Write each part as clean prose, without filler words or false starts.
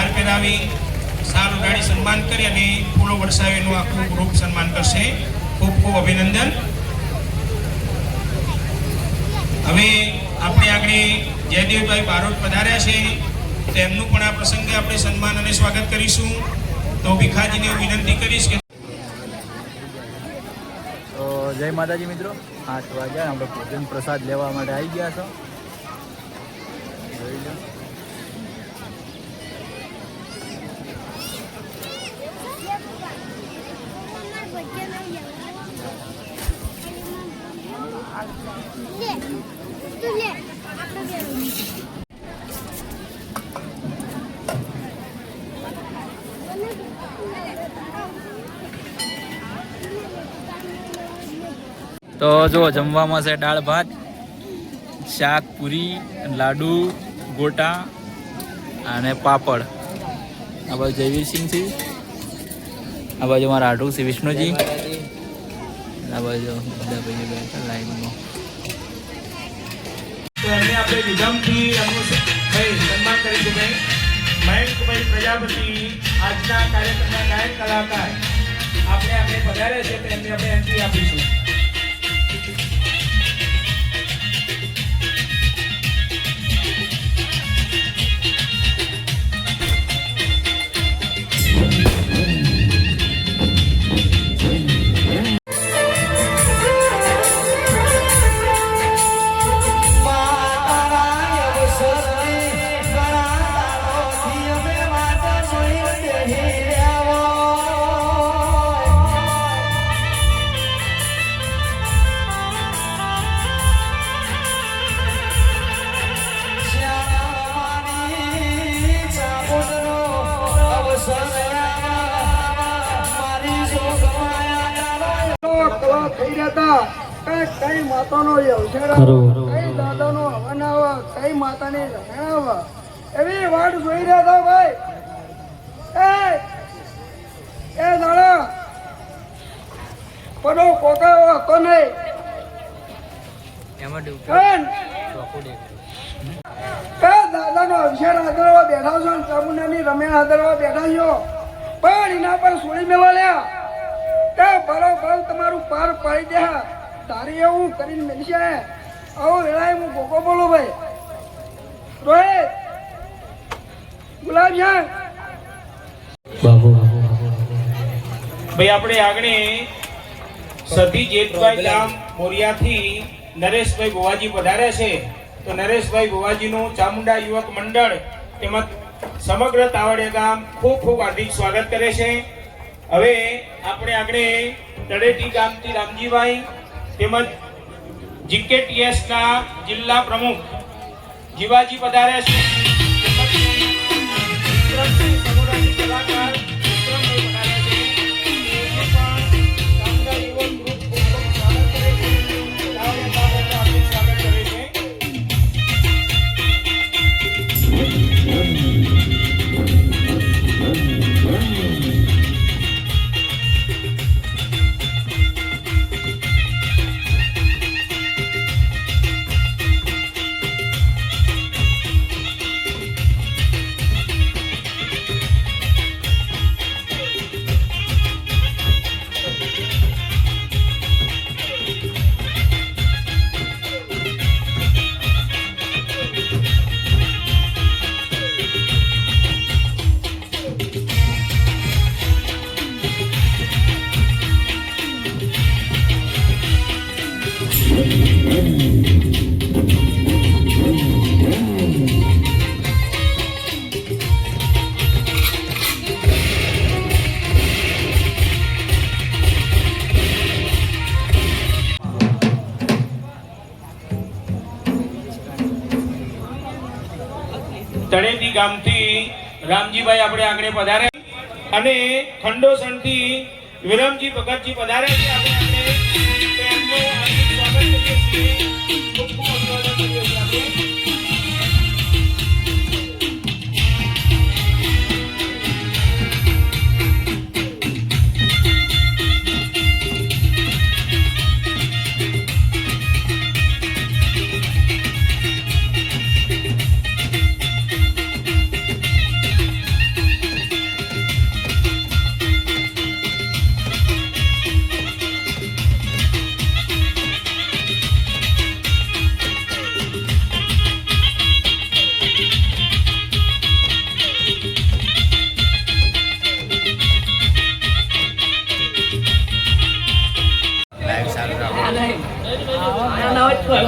હાર પહેરાવી સાલ ઉડાડી સન્માન કરી અને ફૂલો વરસાવીનું આખું ગ્રુપ સન્માન કરશે. ખૂબ ખૂબ અભિનંદન. હવે આપણે આગળ જયદેવભાઈ બારોટ પધાર્યા છે, તેમનું પણ આ પ્રસંગે આપણે સન્માન અને સ્વાગત કરીશું. તો ભીખાજીને હું વિનંતી કરીશ કે જય માતાજી મિત્રો, 8 વાગ્યા આપણે ભોજન પ્રસાદ લેવા માટે આવી ગયા છો. જોઈ લો તો જો જમવામાં છે દાળ ભાત, શાક, પૂરી, લાડુ, ગોટા અને પાપડ. આ બાજુ જયવીરસિંહ છે, આ બાજુ મારા આઢુ છે વિષ્ણુજી, આ બાજુ બધા ભાઈઓ બેઠા લાઈનમાં. તો એમને આપણે વિધમથી સન્માન કરીશું. ભાઈ મહેશભાઈ પ્રજાપતિ આજના કાર્યક્રમના ગાયક કલાકાર આપણે પધારે છે, તો એમને આપણે એન્ટ્રી આપીશું. કઈ માતાનો કઈ દાદાનો હવનાવા, કઈ માતાની રણાવા, એવી વાટ જોઈ રહ્યા હતા ભાઈ. એ દાડા પડો કોકાવો હતો નહીં. દાદાનો અભિષેક આદરવા બેઠા છો, ચામુંડાની રમેણ આદરવા બેઠા છો, પણ એના પર સોળી મેળવા લ્યા બરોબર તમારું પાર પાડી દે. તારી એવું કરીને મળશે. આવું વેળાએ હું ગોગો બોલું ભાઈ. રોહિત ગુલાબજાન ભાઈ આપણે આગળ સતી જેતભાઈ ગામ મોરિયાથી નરેશભાઈ ભુવાજી પધાર્યા છે. તો નરેશભાઈ ભુવાજીનું ચામુંડા યુવક મંડળ તેમજ સમગ્ર તાવડિયા ગામ ખૂબ ખૂબ હાર્દિક સ્વાગત કરે છે. હવે આપણે આગળ તળેટી ગામથી રામજીભાઈ તેમજ જીકેટીએસ ના જિલ્લા પ્રમુખ જીવાજી પધાર્યા છે. કલાકાર તળેટી ગામથી રામજીભાઈ આપણે આગળ પધારે અને ખંડોસણથી વિરમજી ભગતજી પધારે છે. આપણે તેમનું હાર્દિક સ્વાગત કરીએ છીએ. ખૂબ ખૂબ અભિવાદન કરીએ છીએ આપણે.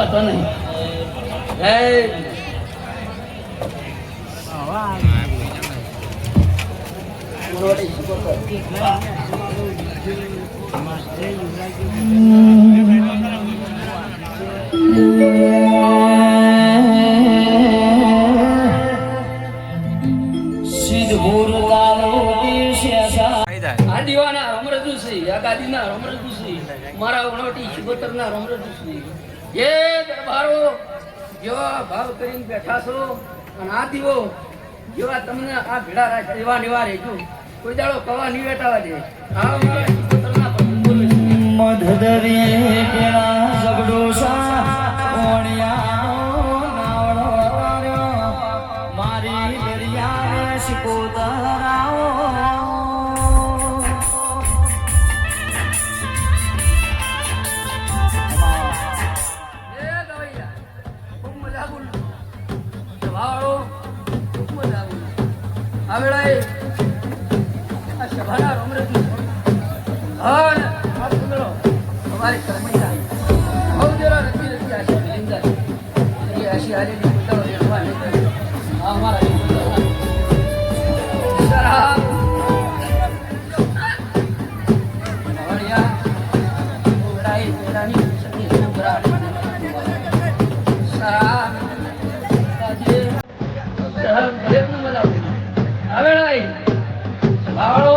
વાતો નહીં. જય આ દીવાના રમરજુ છે, આ ગાદીના રમરજુ છે, મારા વણવટી શિવોતરના રમરજુ છે. એ દરબારો જેવા ભાવ કરીને બેઠા છો અને આ દીવો જેવા તમને આ ભેળા રાખે એવા નિવા રહેજો. કોઈ દાડો કવા નહીં વેટાવા દે. આ મારા શિવોતરના પ્રભુ બોલે છે. મધદરી કેળા ઝઘડો સા ઓણિયાનો નાવડો વાર્યો મારી દરિયાને શિકોતરાઓ એ ગવૈયા ખૂબ મજા બોલું સભાવાળો ખૂબ મજા બોલું. આ વેળાએ આ સભાના રમરજુ હા ને આ સુંદરો તમારી કર્મૈયા બહુ જરા રચી રચી આશી મિલિંદા એ આશી હાલેલી પોતાનો રહેવા નહીં કરે. આ અમારા શિકોતરના સરા સવાળિયા વેળાએ વેળાની સખી સુંદરા સરા આજે દરેકનું મજા આવે. આ વેળાએ સભાવાળો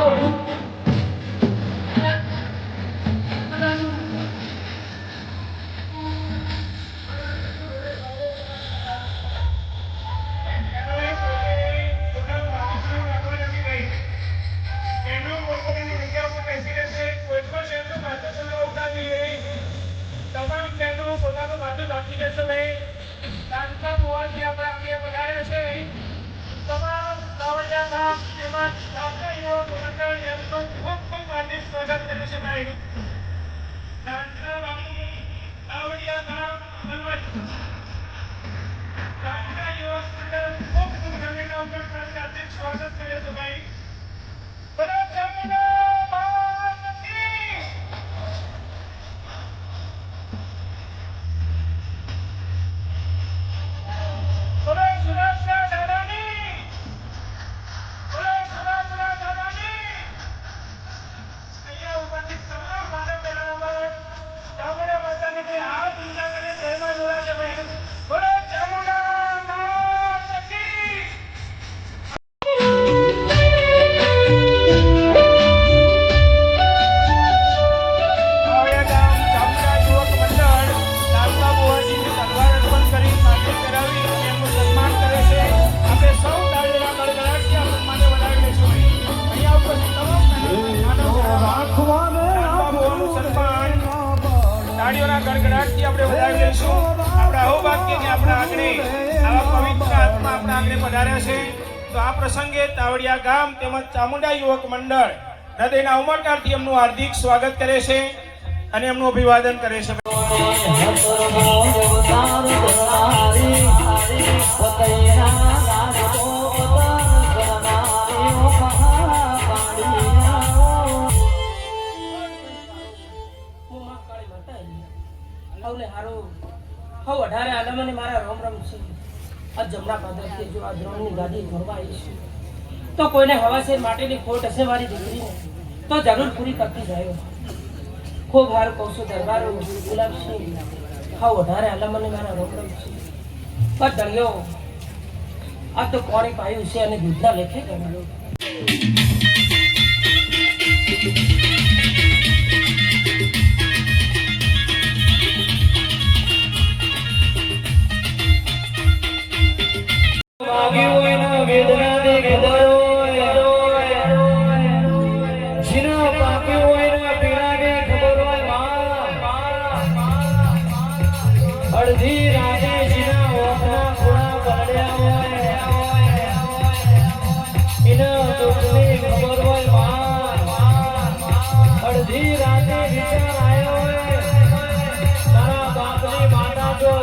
તાળીઓના ગડગડાટથી આપણે વધાવી લઈશું. આપણા અહોભાગ્યને આપણા આંગણે આવા પવિત્ર આત્મા આપણા આંગણે પધાર્યા છે. તો આ પ્રસંગે તાવડિયા ગામ તેમજ ચામુંડા યુવક મંડળ હૃદયના ઉમળકારથી એમનું હાર્દિક સ્વાગત કરે છે અને એમનું અભિવાદન કરે છે. હવે વધારે આલમને મારા રોમ રોમ છે. આ જમણા પાદરથી જો આ દ્રોણની ગાદી ભરવા આવી છે તો કોઈને હવાસેર માટેની ખોટ હશે મારી દીકરીને તો જરૂર પૂરી કરતી જાય. ખૂબ હારું કહું છું દરબારો ગુલાબસિંહ. હવે વધારે આલમને મારા રોમ રોમ છે. પણ દળિયો આ તો પાણી પાયું છે અને દૂધના લેખે ગણાયો. અડધી રાતે જીના ઓખના ખોડા પડ્યા હોય એના દુઃખની ખબર હોય અડધી રાતે વિચાર આવ્યો હોય તારા બાપની માતા જો